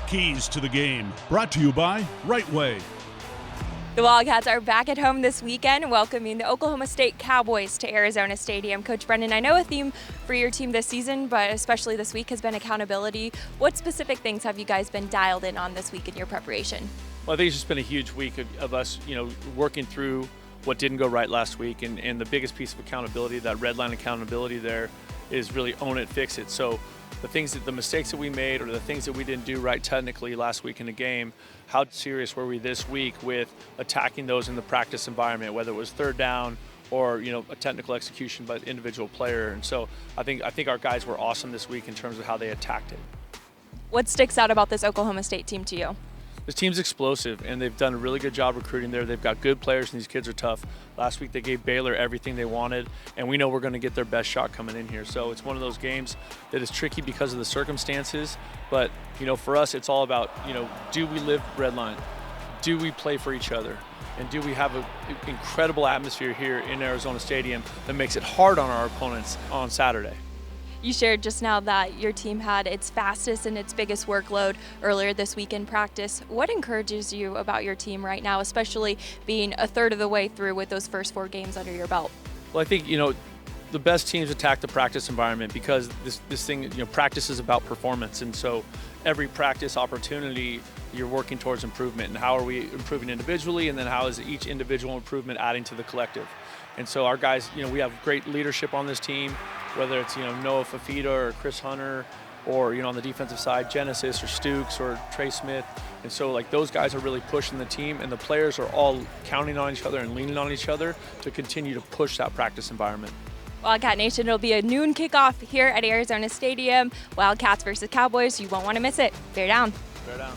Keys to the game, brought to you by Right Way. The Wildcats are back at home this weekend, welcoming the Oklahoma State Cowboys to Arizona Stadium. Coach Brennan, I know a theme for your team this season, but especially this week, has been accountability. What specific things have you guys been dialed in on this week in your preparation? Well, I think it's just been a huge week of us, working through what didn't go right last week, and the biggest piece of accountability, that red line accountability there, is really own it, fix it. So the mistakes that we made, or the things that we didn't do right technically last week in the game, how serious were we this week with attacking those in the practice environment, whether it was third down or a technical execution by the individual player. And so I think our guys were awesome this week in terms of how they attacked it. What sticks out about this Oklahoma State team to you? This team's explosive, and they've done a really good job recruiting there. They've got good players, and these kids are tough. Last week they gave Baylor everything they wanted, and we know we're going to get their best shot coming in here. So it's one of those games that is tricky because of the circumstances. But for us, it's all about do we live red line? Do we play for each other? And do we have an incredible atmosphere here in Arizona Stadium that makes it hard on our opponents on Saturday? You shared just now that your team had its fastest and its biggest workload earlier this week in practice. What encourages you about your team right now, especially being a third of the way through with those first 4 games under your belt? Well, I think, the best teams attack the practice environment because this thing, practice is about performance. And so every practice opportunity, you're working towards improvement. And how are we improving individually? And then how is each individual improvement adding to the collective? And so our guys, we have great leadership on this team, whether it's, Noah Fafita or Chris Hunter, or, on the defensive side, Genesis or Stukes or Trey Smith. And so, those guys are really pushing the team, and the players are all counting on each other and leaning on each other to continue to push that practice environment. Wildcat Nation, it'll be a noon kickoff here at Arizona Stadium. Wildcats versus Cowboys. You won't want to miss it. Bear down. Bear down.